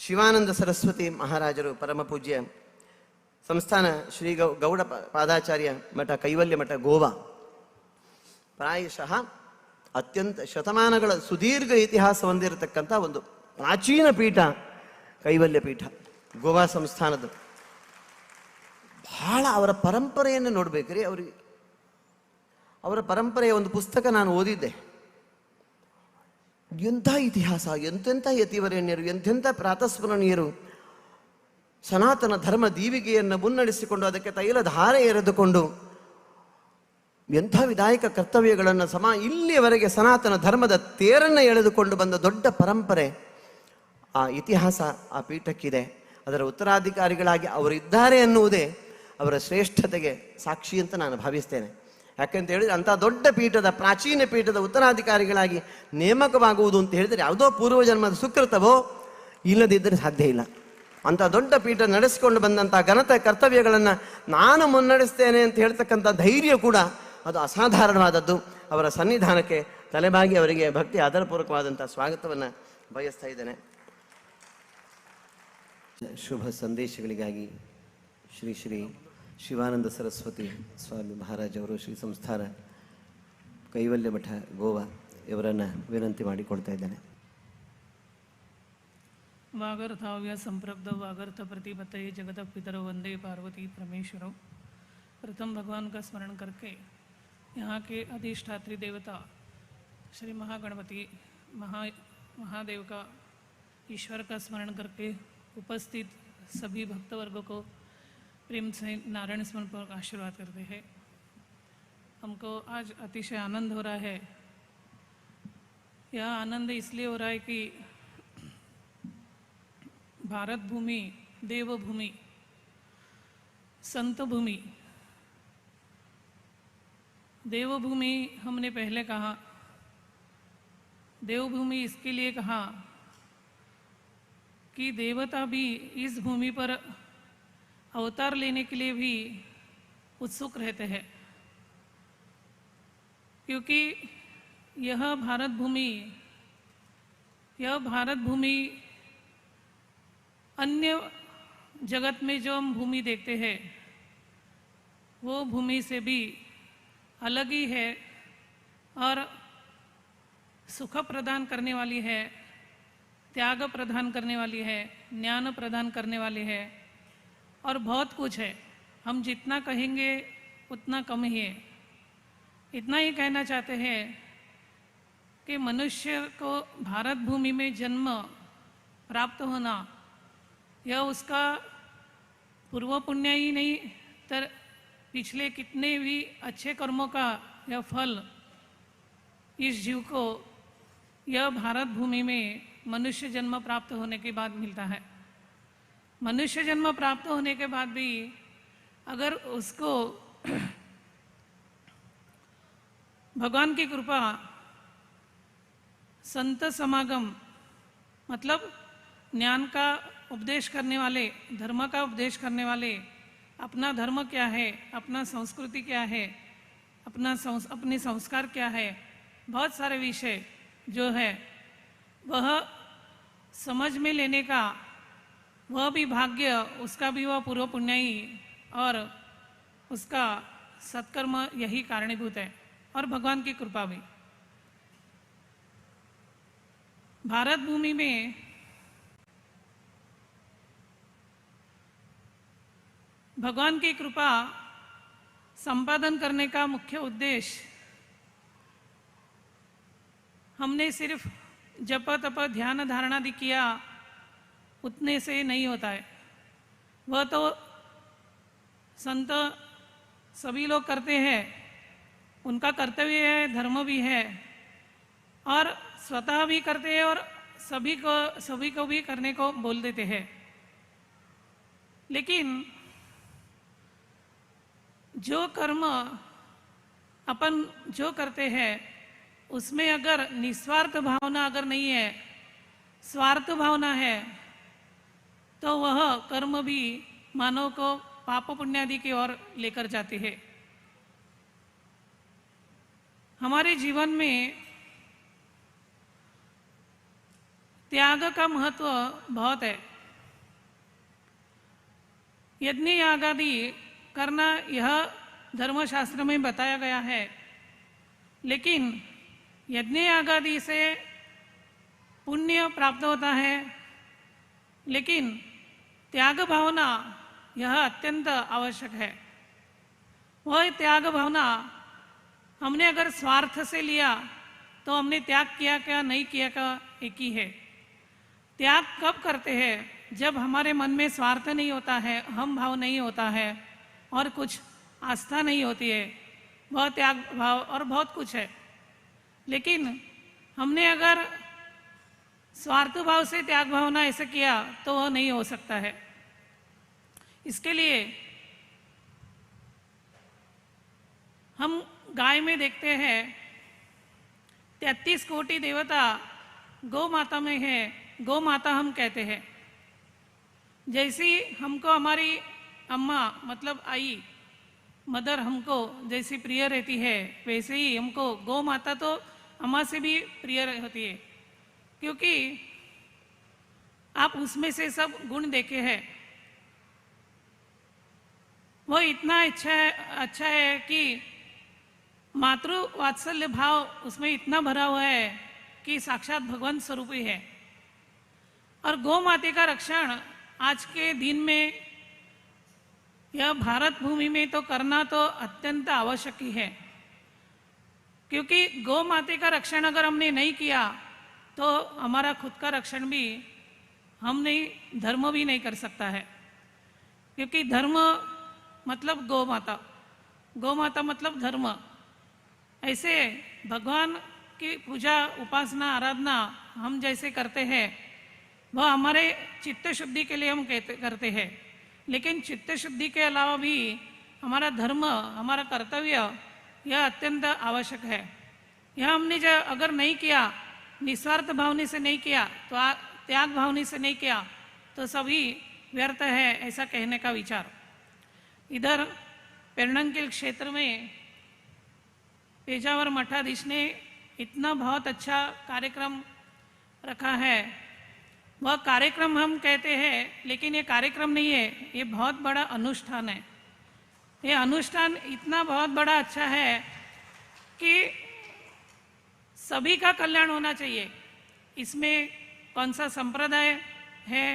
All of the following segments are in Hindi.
ಶಿವಾನಂದ ಸರಸ್ವತಿ ಮಹಾರಾಜರು ಪರಮ ಪೂಜ್ಯ ಸಂಸ್ಥಾನ ಶ್ರೀ ಗೌಡ ಪಾದಾಚಾರ್ಯ ಮಠ ಕೈವಲ್ಯ ಮಠ ಗೋವಾ ಪ್ರಾಯಶಃ ಅತ್ಯಂತ ಶತಮಾನಗಳ ಸುದೀರ್ಘ ಇತಿಹಾಸ ಹೊಂದಿರತಕ್ಕಂಥ ಒಂದು ಪ್ರಾಚೀನ ಪೀಠ ಕೈವಲ್ಯ ಪೀಠ ಗೋವಾ ಸಂಸ್ಥಾನದ. ಬಹಳ ಅವರ ಪರಂಪರೆಯನ್ನು ನೋಡ್ಬೇಕ್ರಿ. ಅವರ ಪರಂಪರೆಯ ಒಂದು ಪುಸ್ತಕ ನಾನು ಓದಿದ್ದೆ. ಎಂಥ ಇತಿಹಾಸ, ಎಂತೆಂಥ ಯತಿವರೇಣ್ಯರು, ಎಂತೆಂಥ ಪ್ರಾತಸ್ಮರಣೀಯರು ಸನಾತನ ಧರ್ಮ ದೀವಿಗೆಯನ್ನು ಮುನ್ನಡೆಸಿಕೊಂಡು ಅದಕ್ಕೆ ತೈಲಧಾರೆ ಎರೆದುಕೊಂಡು ಎಂಥ ವಿಧಾಯಕ ಕರ್ತವ್ಯಗಳನ್ನು ಇಲ್ಲಿಯವರೆಗೆ ಸನಾತನ ಧರ್ಮದ ತೇರನ್ನು ಎಳೆದುಕೊಂಡು ಬಂದ ದೊಡ್ಡ ಪರಂಪರೆ ಆ ಇತಿಹಾಸ ಆ ಪೀಠಕ್ಕಿದೆ. ಅದರ ಉತ್ತರಾಧಿಕಾರಿಗಳಾಗಿ ಅವರಿದ್ದಾರೆ ಎನ್ನುವುದೇ ಅವರ ಶ್ರೇಷ್ಠತೆಗೆ ಸಾಕ್ಷಿ ಅಂತ ನಾನು ಭಾವಿಸ್ತೇನೆ. ಯಾಕೆಂತ ಹೇಳಿದರೆ ಅಂಥ ದೊಡ್ಡ ಪೀಠದ ಪ್ರಾಚೀನ ಪೀಠದ ಉತ್ತರಾಧಿಕಾರಿಗಳಾಗಿ ನೇಮಕವಾಗುವುದು ಅಂತ ಹೇಳಿದರೆ ಯಾವುದೋ ಪೂರ್ವಜನ್ಮದ ಸುಕೃತವೋ ಇಲ್ಲದಿದ್ದರೆ ಸಾಧ್ಯ ಇಲ್ಲ. ಅಂಥ ದೊಡ್ಡ ಪೀಠ ನಡೆಸಿಕೊಂಡು ಬಂದಂಥ ಘನತ ಕರ್ತವ್ಯಗಳನ್ನು ನಾನು ಮುನ್ನಡೆಸ್ತೇನೆ ಅಂತ ಹೇಳ್ತಕ್ಕಂಥ ಧೈರ್ಯ ಕೂಡ ಅದು ಅಸಾಧಾರಣವಾದದ್ದು. ಅವರ ಸನ್ನಿಧಾನಕ್ಕೆ ತಲೆಬಾಗಿ ಅವರಿಗೆ ಭಕ್ತಿ ಆಧಾರಪೂರ್ವಕವಾದಂಥ ಸ್ವಾಗತವನ್ನು ಬಯಸ್ತಾ ಇದ್ದೇನೆ. ಶುಭ ಸಂದೇಶಗಳಿಗಾಗಿ ಶ್ರೀ ಶ್ರೀ ಶಿವಾನಂದ ಸರಸ್ವತಿ ಸ್ವಾಮಿ ಮಹಾರಾಜ್ ಅವರು ಶ್ರೀ ಸಂಸ್ಥಾನ ಕೈವಲ್ಯ ಮಠ ಗೋವಾ ಇವರನ್ನು ವಿನಂತಿ ಮಾಡಿಕೊಳ್ತಾ ಇದ್ದೇನೆ. वागर्थाव्य संप्रब्ध वागर्थ प्रतिपतये जगत पितरो वंदे पार्वती परमेश्वरों। प्रथम भगवान का स्मरण करके यहाँ के अधिष्ठात्री देवता श्री महागणपति महादेव का ईश्वर का स्मरण करके उपस्थित सभी भक्तवर्गों को प्रेम से नारायण स्मरण पर आशीर्वाद करते हैं। हमको आज अतिशय आनंद हो रहा है। यह आनंद इसलिए हो रहा है कि भारत भूमि देवभूमि संत भूमि, देवभूमि हमने पहले कहा, देवभूमि इसके लिए कहा कि देवता भी इस भूमि पर अवतार लेने के लिए भी उत्सुक रहते हैं, क्योंकि यह भारत भूमि अन्य जगत में जो हम भूमि देखते हैं वो भूमि से भी अलग ही है और सुख प्रदान करने वाली है, त्याग प्रदान करने वाली है, ज्ञान प्रदान करने वाली है और बहुत कुछ है। हम जितना कहेंगे उतना कम ही है। इतना ही कहना चाहते हैं कि मनुष्य को भारत भूमि में जन्म प्राप्त होना यह उसका पूर्व पुण्य ही नहीं तर पिछले कितने भी अच्छे कर्मों का यह फल इस जीव को यह भारत भूमि में मनुष्य जन्म प्राप्त होने के बाद मिलता है। मनुष्य जन्म प्राप्त होने के बाद भी अगर उसको भगवान की कृपा, संत समागम मतलब ज्ञान का उपदेश करने वाले, धर्म का उपदेश करने वाले, अपना धर्म क्या है, अपना संस्कृति क्या है, अपने संस्कार क्या है, बहुत सारे विषय जो है वह समझ में लेने का वह भी भाग्य, उसका भी वह पूर्व पुण्याई और उसका सत्कर्म यही कारणीभूत है और भगवान की कृपा भी। भारत भूमि में भगवान की कृपा संपादन करने का मुख्य उद्देश्य हमने सिर्फ जप तप ध्यान धारणा आदि किया उतने से नहीं होता है। वह तो संत सभी लोग करते हैं, उनका कर्तव्य है, धर्म भी है और स्वतः भी करते हैं और सभी को भी करने को बोल देते हैं। लेकिन जो कर्म अपन जो करते हैं उसमें अगर निस्वार्थ भावना अगर नहीं है, स्वार्थ भावना है, तो वह कर्म भी मानव को पाप पुण्यादि की ओर लेकर जाते हैं। हमारे जीवन में त्याग का महत्व बहुत है। यज्ञ यागादि करना यह धर्मशास्त्र में बताया गया है, लेकिन यज्ञ यागादि से पुण्य प्राप्त होता है, लेकिन त्याग भावना यह अत्यंत आवश्यक है। वह त्याग भावना हमने अगर स्वार्थ से लिया तो हमने त्याग किया क्या नहीं किया क्या एक ही है। त्याग कब करते हैं? जब हमारे मन में स्वार्थ नहीं होता है, हम भाव नहीं होता है और कुछ आस्था नहीं होती है, वह त्याग भाव और बहुत कुछ है। लेकिन हमने अगर स्वार्थ भाव से त्याग भावना ऐसे किया तो वह नहीं हो सकता है। इसके लिए हम गाय में देखते हैं 33 कोटि देवता गौ माता में है, गौ माता हम कहते हैं। जैसी हमको हमारी अम्मा मतलब आई मदर हमको जैसी प्रिय रहती है, वैसे ही हमको गौ माता तो अम्मा से भी प्रिय होती है, क्योंकि आप उसमें से सब गुण देखे हैं। वो इतना अच्छा है कि मातृ वात्सल्य भाव उसमें इतना भरा हुआ है कि साक्षात भगवान स्वरूप ही है। और गौ माता का रक्षण आज के दिन में यह भारत भूमि में तो करना तो अत्यंत आवश्यक ही है, क्योंकि गौ माता का रक्षण अगर हमने नहीं किया तो हमारा खुद का रक्षण भी हम नहीं, धर्म भी नहीं कर सकता है। क्योंकि धर्म मतलब गौ माता, गौ माता मतलब धर्म। ऐसे भगवान की पूजा उपासना आराधना हम जैसे करते हैं वह हमारे चित्त शुद्धि के लिए हम करते हैं, लेकिन चित्त शुद्धि के अलावा भी हमारा धर्म, हमारा कर्तव्य यह अत्यंत आवश्यक है। यह हमने जो अगर नहीं किया, निस्वार्थ भावना से नहीं किया, तो त्याग भावना से नहीं किया तो सभी व्यर्थ है, ऐसा कहने का विचार। इधर पेरणंकिल क्षेत्र में पेजावर मठाधीश ने इतना बहुत अच्छा कार्यक्रम रखा है। वह कार्यक्रम हम कहते हैं, लेकिन ये कार्यक्रम नहीं है, ये बहुत बड़ा अनुष्ठान है। ये अनुष्ठान इतना बहुत बड़ा अच्छा है कि सभी का कल्याण होना चाहिए। इसमें कौन सा संप्रदाय है,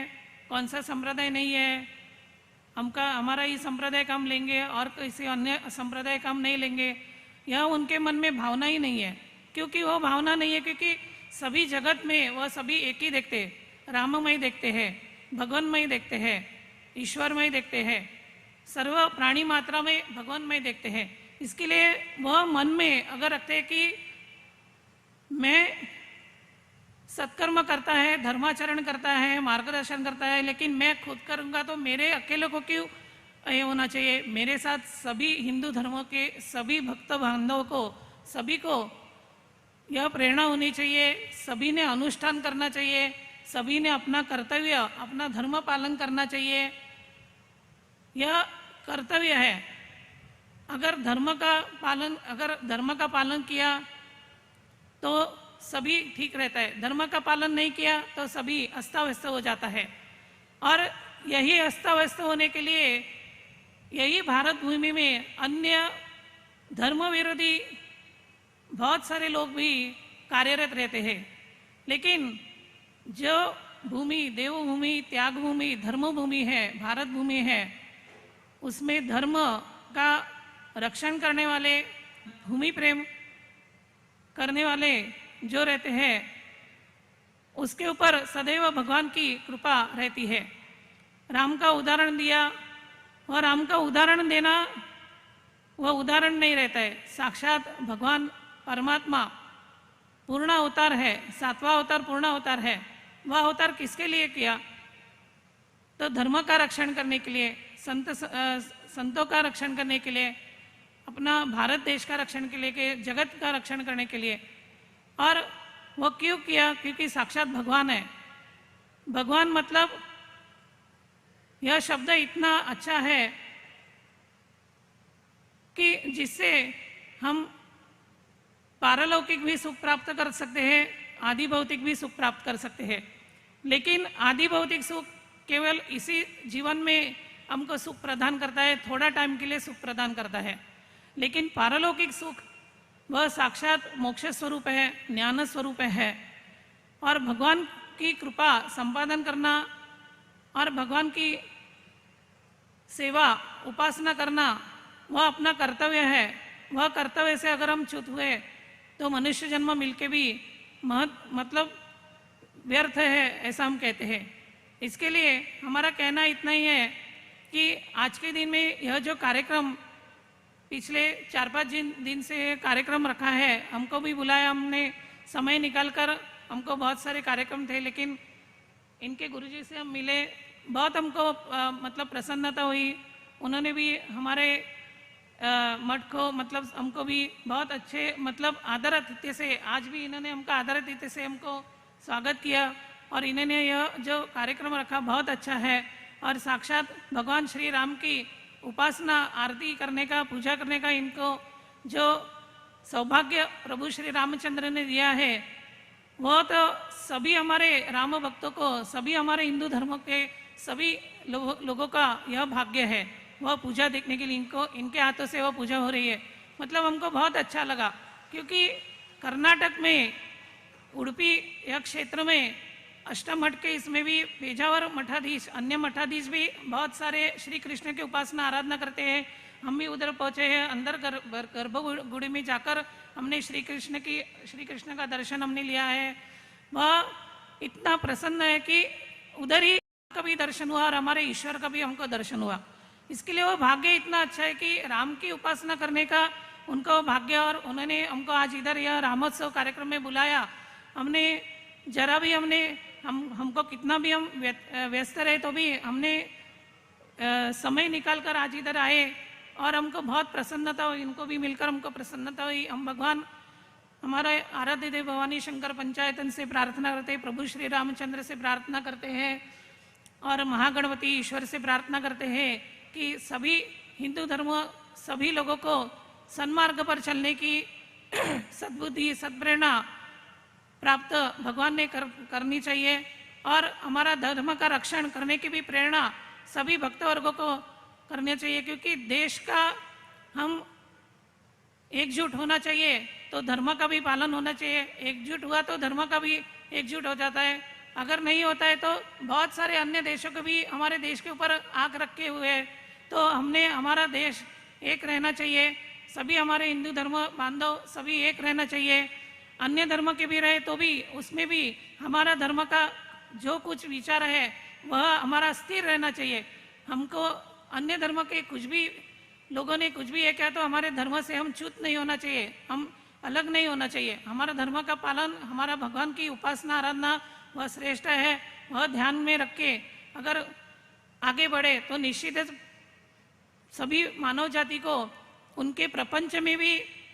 कौन सा संप्रदाय नहीं है, हमारा ही संप्रदाय का हम लेंगे और किसी अन्य संप्रदाय का हम नहीं लेंगे, यह उनके मन में भावना ही नहीं है। क्योंकि वो भावना नहीं है, क्योंकि सभी जगत में वह सभी एक ही देखते हैं, राममय देखते हैं, भगवानमय देखते हैं, ईश्वरमय देखते हैं, सर्व प्राणी मात्रा में भगवानमय देखते हैं। इसके लिए वह मन में अगर रखते हैं कि मैं सत्कर्म करता है, धर्माचरण करता है, मार्गदर्शन करता है, लेकिन मैं खुद करूँगा तो मेरे अकेले को क्यों ये होना चाहिए। मेरे साथ सभी हिंदू धर्मों के सभी भक्त बांधवों को, सभी को यह प्रेरणा होनी चाहिए, सभी ने अनुष्ठान करना चाहिए, सभी ने अपना कर्तव्य, अपना धर्म पालन करना चाहिए। यह कर्तव्य है। अगर धर्म का पालन किया तो सभी ठीक रहता है, धर्म का पालन नहीं किया तो सभी अस्ताव्यस्त हो जाता है। और यही अस्ताव्यस्त होने के लिए यही भारत भूमि में अन्य धर्म विरोधी बहुत सारे लोग भी कार्यरत रहते हैं। लेकिन जो भूमि देवभूमि, त्याग भूमि, धर्म भूमि है, भारत भूमि है, उसमें धर्म का रक्षण करने वाले, भूमि प्रेम करने वाले जो रहते हैं, उसके ऊपर सदैव भगवान की कृपा रहती है। राम का उदाहरण दिया, और राम का उदाहरण देना वह उदाहरण नहीं रहता है, साक्षात भगवान परमात्मा पूर्ण अवतार है, 7वां अवतार पूर्ण अवतार है। वह अवतार किसके लिए किया? तो धर्म का रक्षण करने के लिए, संतों का रक्षण करने के लिए, अपना भारत देश का रक्षण के लिए, जगत का रक्षण करने के लिए। और वो क्यों किया? क्योंकि साक्षात भगवान है। भगवान मतलब यह शब्द इतना अच्छा है कि जिससे हम पारलौकिक भी सुख प्राप्त कर सकते हैं, आदि भौतिक भी सुख प्राप्त कर सकते हैं। लेकिन आदि भौतिक सुख केवल इसी जीवन में हमको सुख प्रदान करता है, थोड़ा टाइम के लिए सुख प्रदान करता है, लेकिन पारलौकिक सुख वह साक्षात मोक्ष स्वरूप है, ज्ञान स्वरूप है। और भगवान की कृपा संपादन करना और भगवान की सेवा उपासना करना वह अपना कर्तव्य है। वह कर्तव्य से अगर हम च्युत हुए तो मनुष्य जन्म मिलके भी मतलब व्यर्थ है, ऐसा हम कहते हैं। इसके लिए हमारा कहना इतना ही है कि आज के दिन में यह जो कार्यक्रम पिछले 4-5 दिन से कार्यक्रम रखा है, हमको भी बुलाया, हमने समय निकालकर, हमको बहुत सारे कार्यक्रम थे, लेकिन इनके गुरुजी से हम मिले, बहुत हमको मतलब प्रसन्नता हुई। उन्होंने भी हमारे मठ को मतलब हमको भी बहुत अच्छे मतलब आदर अतिथ्य से, आज भी इन्होंने हमका आदर अतिथ्य से हमको स्वागत किया और इन्होंने यह जो कार्यक्रम रखा बहुत अच्छा है। और साक्षात भगवान श्री राम की उपासना आरती करने का, पूजा करने का इनको जो सौभाग्य प्रभु श्री रामचंद्र ने दिया है, वह तो सभी हमारे राम भक्तों को, सभी हमारे हिंदू धर्म के सभी लोगों का यह भाग्य है। वह पूजा देखने के लिए इनके हाथों से वह पूजा हो रही है, मतलब हमको बहुत अच्छा लगा। क्योंकि कर्नाटक में उडुपी यह क्षेत्र में अष्टमठ के इसमें भी पेजावर मठाधीश, अन्य मठाधीश भी बहुत सारे श्री कृष्ण की उपासना आराधना करते हैं। हम भी उधर पहुँचे हैं, अंदर गर्भगुड़ी में जाकर हमने श्री कृष्ण का दर्शन हमने लिया है। वह इतना प्रसन्न है कि उधर ही का भी दर्शन हुआ और हमारे ईश्वर का भी हमको दर्शन हुआ। इसके लिए वो भाग्य इतना अच्छा है कि राम की उपासना करने का उनका वो भाग्य। और उन्होंने हमको आज इधर यह रामोत्सव कार्यक्रम में बुलाया। हमने जरा भी हमको कितना भी हम व्यस्त रहे तो भी हमने समय निकाल कर आज इधर आए और हमको बहुत प्रसन्नता हुई। इनको भी मिलकर हमको प्रसन्नता हुई। हम भगवान हमारे आराध्य देव भवानी शंकर पंचायतन से प्रार्थना करते हैं, प्रभु श्री रामचंद्र से प्रार्थना करते हैं और महागणपति ईश्वर से प्रार्थना करते हैं कि सभी हिंदू धर्म सभी लोगों को सन्मार्ग पर चलने की सद्बुद्धि, सद्प्रेरणा प्राप्त भगवान ने करनी चाहिए और हमारा धर्म का रक्षण करने की भी प्रेरणा सभी भक्त वर्गों को करनी चाहिए। क्योंकि देश का हम एकजुट होना चाहिए तो धर्म का भी पालन होना चाहिए। एकजुट हुआ तो धर्म का भी एकजुट हो जाता है। अगर नहीं होता है तो बहुत सारे अन्य देशों को भी हमारे देश के ऊपर आंख रखे हुए है। तो हमने हमारा देश एक रहना चाहिए। सभी हमारे हिंदू धर्म बांधव सभी एक रहना चाहिए। अन्य धर्म के भी रहे तो भी उसमें भी हमारा धर्म का जो कुछ विचार है वह हमारा स्थिर रहना चाहिए। हमको अन्य धर्म के कुछ भी लोगों ने कुछ भी ये कहा तो हमारे धर्म से हम च्युत नहीं होना चाहिए, हम अलग नहीं होना चाहिए। हमारा धर्म का पालन, हमारा भगवान की उपासना आराधना वह श्रेष्ठ है। वह ध्यान में रख के अगर आगे बढ़े तो निश्चित सभी मानव जाति को उनके प्रपंच में भी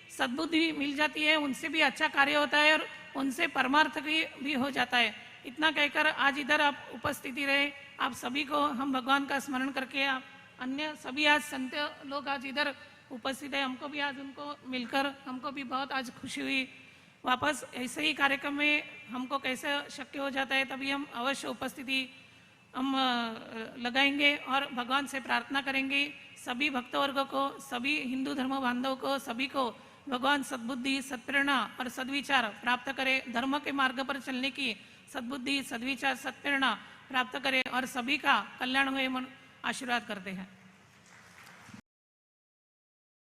सद्बुद्धि मिल जाती है, उनसे भी अच्छा कार्य होता है और उनसे परमार्थ भी हो जाता है। इतना कहकर आज इधर आप उपस्थिति रहे, आप सभी को हम भगवान का स्मरण करके, आप अन्य सभी आज संत लोग आज इधर उपस्थित है, हमको भी आज उनको मिलकर हमको भी बहुत आज खुशी हुई। वापस ऐसे ही कार्यक्रम में हमको कैसे शक्य हो जाता है तभी हम अवश्य उपस्थिति हम लगाएंगे और भगवान से प्रार्थना करेंगे सभी भक्तवर्गों को, सभी हिंदू धर्म बांधव को, सभी को भगवान सद्बुद्धि, सत्प्रेरणा और सद्विचार प्राप्त करे। धर्म के मार्ग पर चलने की सद्बुद्धि, सद्विचार, सत्प्रेरणा प्राप्त करे और सभी का कल्याण हुए मन आशीर्वाद करते हैं।